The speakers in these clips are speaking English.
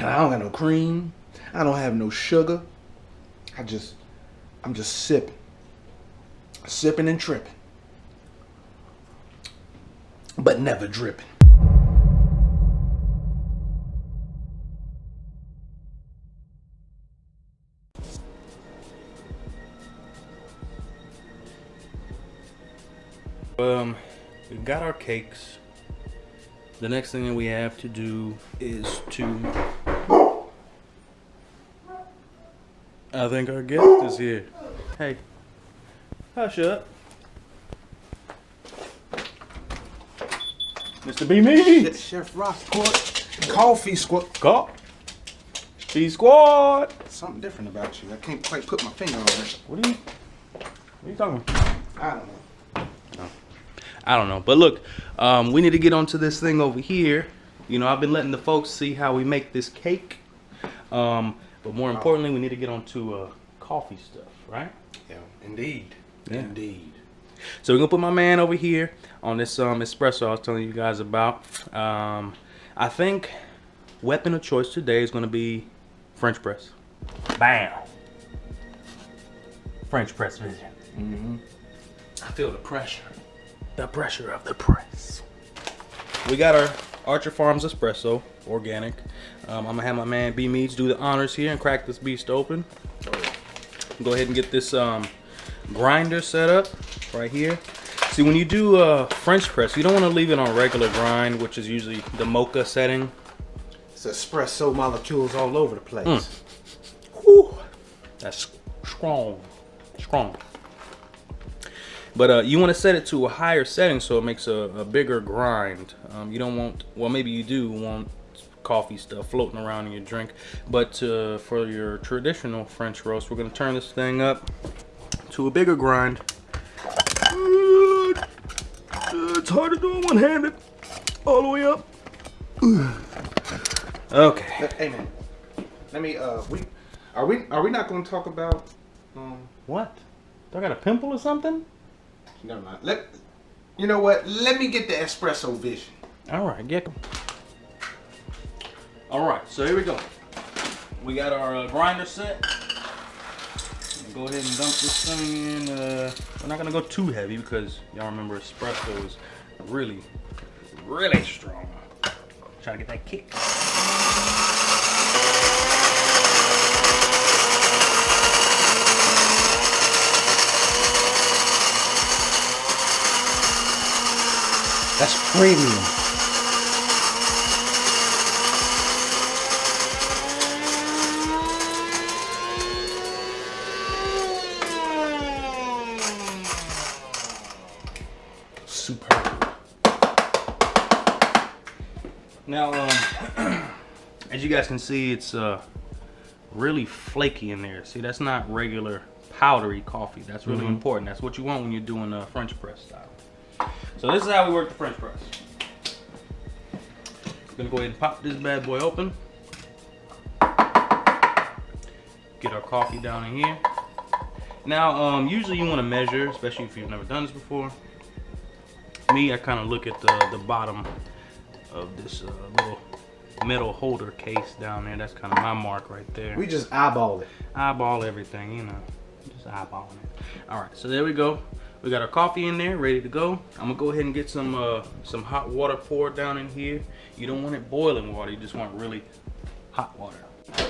And I don't got no cream. I don't have no sugar. I'm just sipping. Sipping and tripping. But never dripping. We got our cakes. The next thing that we have to do is to... I think our guest is here. Hey, hush up. Mr. B. Meads. Chef Rocport. Coffee squad. Coffee squad. Something different about you. I can't quite put my finger on it. What are you talking about? I don't know. I don't know, but look, we need to get onto this thing over here. You know, I've been letting the folks see how we make this cake, but more importantly, we need to get onto coffee stuff, right? Yeah, indeed. Yeah. Indeed. So we're gonna put my man over here on this espresso I was telling you guys about. I think weapon of choice today is gonna be French press. Bam. French press vision. Mm-hmm. I feel the pressure. The pressure of the press. We got our Archer Farms espresso, organic. I'm gonna have my man B Meads do the honors here and crack this beast open. Go ahead and get this grinder set up right here. See, when you do French press, you don't want to leave it on regular grind, which is usually the mocha setting. It's espresso molecules all over the place. Whew. That's strong, strong. But you want to set it to a higher setting so it makes a bigger grind. You don't want, well, maybe you do want coffee stuff floating around in your drink. But for your traditional French roast, we're going to turn this thing up to a bigger grind. It's hard to do it one-handed. All the way up. Okay. Hey man, let me. Are we not going to talk about? What? Do I got a pimple or something? Never mind. You know what? Let me get the espresso vision. All right, get them. All right, so here we go. We got our grinder set. Go ahead and dump this thing in. We're not gonna go too heavy because y'all remember espresso is really, really strong. Trying to get that kick. That's premium. Superb. Now, as you guys can see, it's really flaky in there. See, that's not regular powdery coffee. That's really important. That's what you want when you're doing a French press style. So this is how we work the French press. Gonna go ahead and pop this bad boy open. Get our coffee down in here. Now, usually you want to measure, especially if you've never done this before. Me, I kind of look at the bottom of this little metal holder case down there. That's kind of my mark right there. We just eyeball it. Eyeball everything, you know. Just eyeballing it. All right, so there we go. We got our coffee in there, ready to go. I'm gonna go ahead and get some hot water poured down in here. You don't want it boiling water. You just want really hot water. All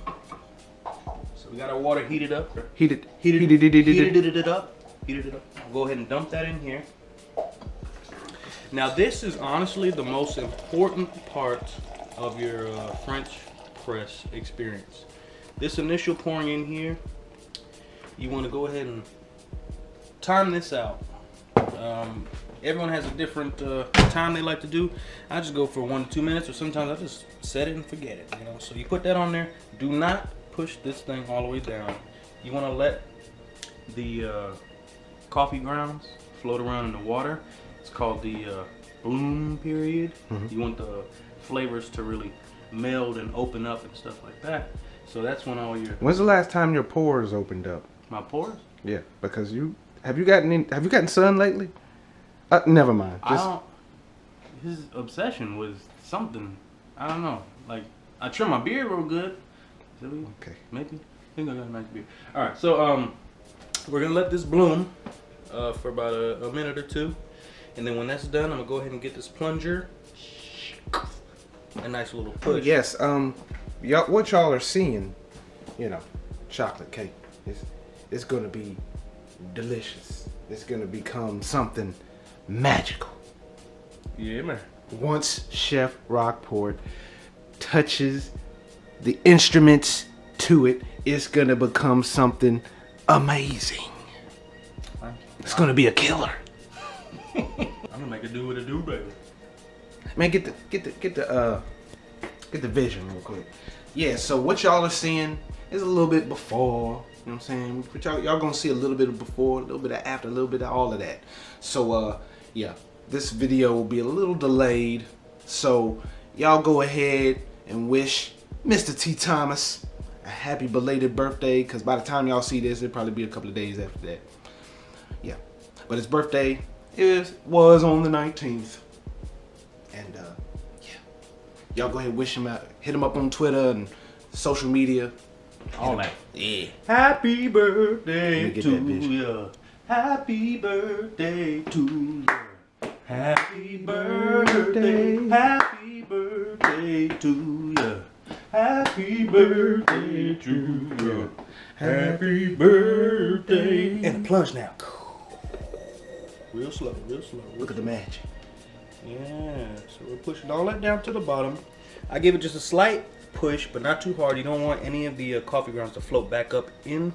right. So we got our water heated up. Heated it up. I'll go ahead and dump that in here. Now this is honestly the most important part of your French press experience. This initial pouring in here, you want to go ahead and time this out. Everyone has a different time they like to do. I just go for 1 to 2 minutes, or sometimes I just set it and forget it. You know, so you put that on there. Do not push this thing all the way down. You want to let the coffee grounds float around in the water. It's called the bloom period. You want the flavors to really meld and open up and stuff like that. So that's when all your... When's the last time your pores opened up? My pores? Yeah, because have you gotten sun lately? Never mind. His obsession was something I don't know. Like, I trim my beard real good. Okay. Maybe. I think I got a nice beard. All right, so we're gonna let this bloom for about a minute or two, and then when that's done, I'm gonna go ahead and get this plunger. A nice little push. Oh, yes. Y'all, what y'all are seeing, you know, chocolate cake. It's gonna be delicious. It's gonna become something magical. Yeah, man. Once Chef Rocport touches the instruments to it, it's gonna become something amazing. It's gonna be a killer. I'm gonna make it do what it do, baby. Man, get the vision real quick. Yeah, so what y'all are seeing is a little bit before, you know what I'm saying? But y'all gonna see a little bit of before, a little bit of after, a little bit of all of that. So yeah, this video will be a little delayed. So y'all go ahead and wish MrTThomas a happy belated birthday, because by the time y'all see this, it'll probably be a couple of days after that. Yeah, but his birthday was on the 19th. And yeah, y'all go ahead and wish him out. Hit him up on Twitter and social media. All that. Yeah. Happy birthday get to that vision. you. Happy birthday to you. Happy birthday. Happy birthday to you. Happy birthday to you. Happy birthday. And the plunge now. Real slow, real slow. Look at the magic. Yeah, so we're pushing all that down to the bottom. I give it just a slight push, but not too hard. You don't want any of the coffee grounds to float back up into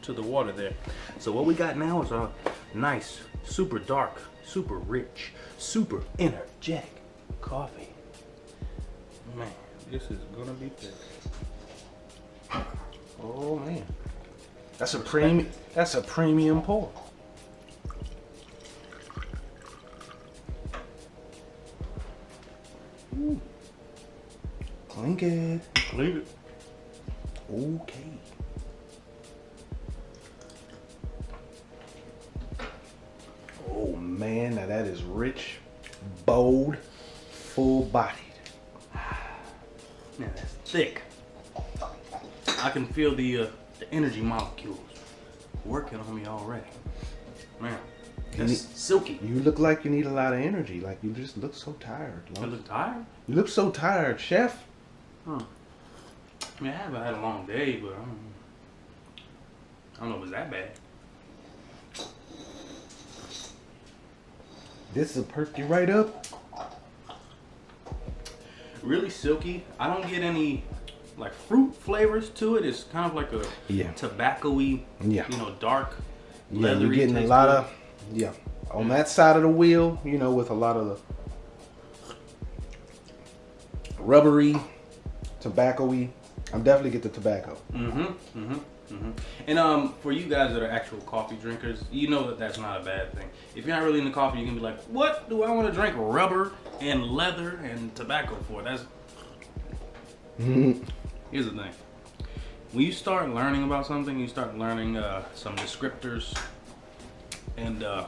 the water there. So what we got now is a nice, super dark, super rich, super energetic coffee. Man, this is gonna be thick. Oh man, that's a premium. That's a premium pour. Ooh. Clink it. Clean it. Okay. Oh man, now that is rich, bold, full-bodied. Man, that's thick. I can feel the energy molecules working on me already. Man, that's silky. You look like you need a lot of energy. Like you just look so tired. I look tired? You look so tired, Chef. Huh. I mean, I haven't had a long day, but I don't know if it's that bad. This will perk you right up. Really silky. I don't get any like fruit flavors to it. It's kind of like a tobacco-y, you know, dark, leathery. You're getting taste a lot to of, on that side of the wheel, you know, with a lot of the rubbery, tobacco-y. I'm definitely get the tobacco. And for you guys that are actual coffee drinkers, you know that that's not a bad thing. If you're not really into coffee, you can be like, what do I want to drink rubber and leather and tobacco for? That's Here's the thing. When you start learning about something, you start learning some descriptors and the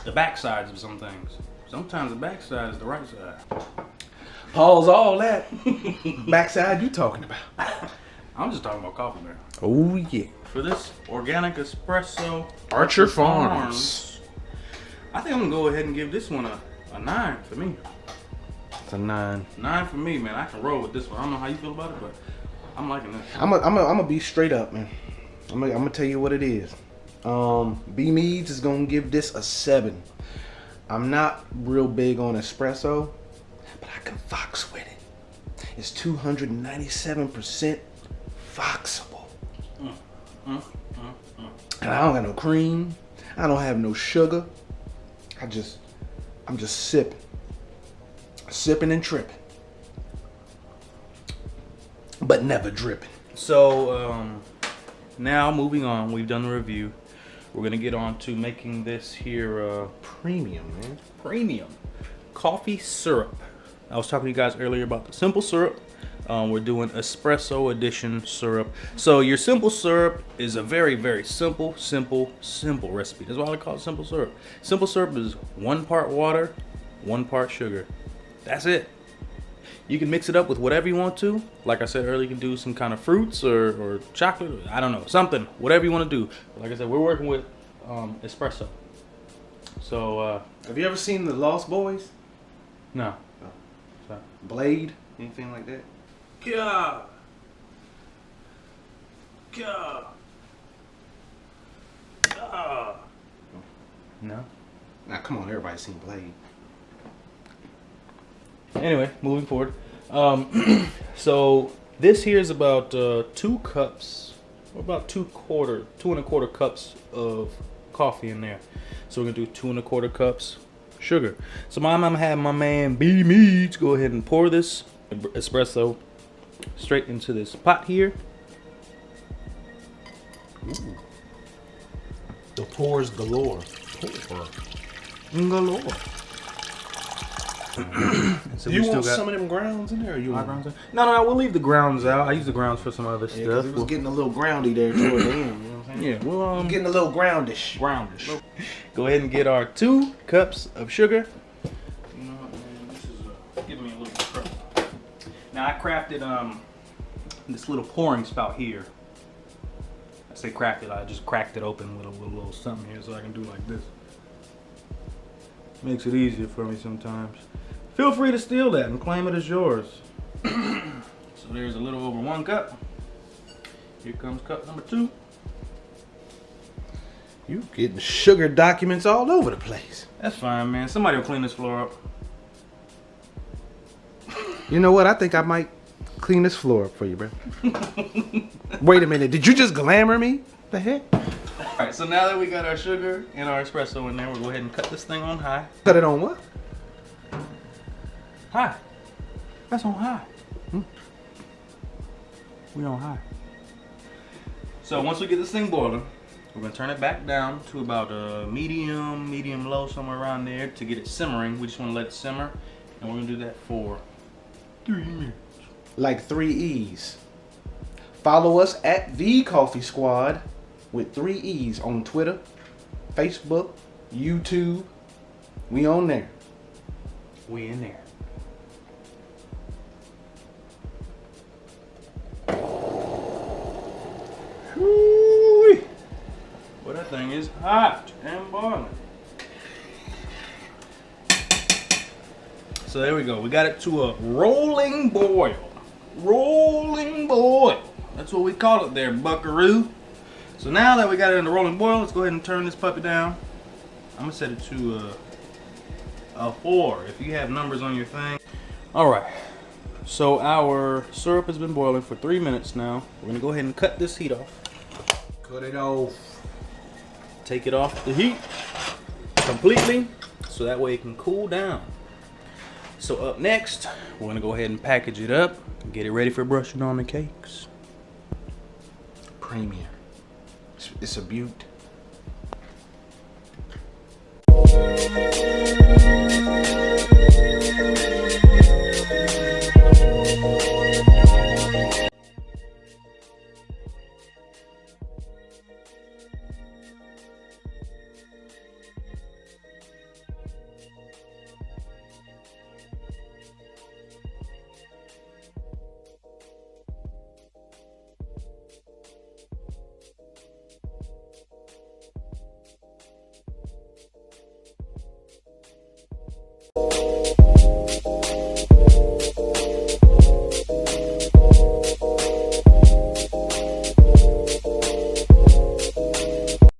backsides of some things. Sometimes the backside is the right side. Pause all that. Backside you talking about? I'm just talking about coffee, man. Oh yeah. For this organic espresso Archer Farms. I think I'm gonna go ahead and give this one a 9 for me. It's a 9. 9 for me, man. I can roll with this one. I don't know how you feel about it, but I'm liking this. I'm gonna be straight up, man. I'm gonna tell you what it is. B Meads is gonna give this a 7. I'm not real big on espresso, but I can fox with it. It's 297% foxable. And I don't got no cream. I don't have no sugar. I'm just sipping and tripping, but never dripping. So now moving on, we've done the review. We're gonna get on to making this here Premium, man. premium coffee syrup. I was talking to you guys earlier about the simple syrup. We're doing espresso edition syrup. So your simple syrup is a very, very simple recipe. That's why I call it simple syrup. Simple syrup is 1 part water, 1 part sugar. That's it. You can mix it up with whatever you want to. Like I said earlier, you can do some kind of fruits or chocolate. I don't know, something, whatever you want to do. Like I said, we're working with espresso. So, have you ever seen The Lost Boys? No. Oh. Blade? Anything like that? Yeah. Yeah. No. Now, come on, everybody's seen Blade. Anyway, moving forward. So this here is about 2 cups, or about 2¼ cups of coffee in there. So we're gonna do 2¼ cups sugar. So I'm gonna have my man B Meads go ahead and pour this espresso straight into this pot here. Ooh. The pours galore. Pour. Galore. So do you want some of them grounds in there? Or you want grounds? No, we'll leave the grounds out. I use the grounds for some other stuff. It was getting a little groundy there toward the end. You know what I'm saying? Yeah, well, getting a little groundish. Groundish. Go ahead and get our 2 cups of sugar. You know what, man? This is giving me a little trouble. Now I crafted this little pouring spout here. I say crafted. I just cracked it open with a little something here so I can do like this. Makes it easier for me sometimes. Feel free to steal that and claim it as yours. So there's a little over 1 cup. Here comes cup number 2. You getting sugar documents all over the place. That's fine, man. Somebody will clean this floor up. You know what? I think I might clean this floor up for you, bro. Wait a minute. Did you just glamour me? The heck? Alright, so now that we got our sugar and our espresso in there, we'll go ahead and cut this thing on high. Cut it on what? High. That's on high. We on high. So once we get this thing boiling, we're gonna turn it back down to about medium low, somewhere around there to get it simmering. We just wanna let it simmer, and we're gonna do that for 3 minutes. Like 3 E's. Follow us at The Coffee Squad with 3 E's on Twitter, Facebook, YouTube. We on there. We in there. Whoo-wee. Well, that thing is hot and boiling. So there we go. We got it to a rolling boil. Rolling boil. That's what we call it there, buckaroo. So now that we got it in the rolling boil, let's go ahead and turn this puppy down. I'm gonna set it to a 4 if you have numbers on your thing. All right. So our syrup has been boiling for 3 minutes now. We're gonna go ahead and cut this heat off. Cut it off. Take it off the heat completely so that way it can cool down. So up next, we're gonna go ahead and package it up and get it ready for brushing on the cakes. Premium. It's a beaut.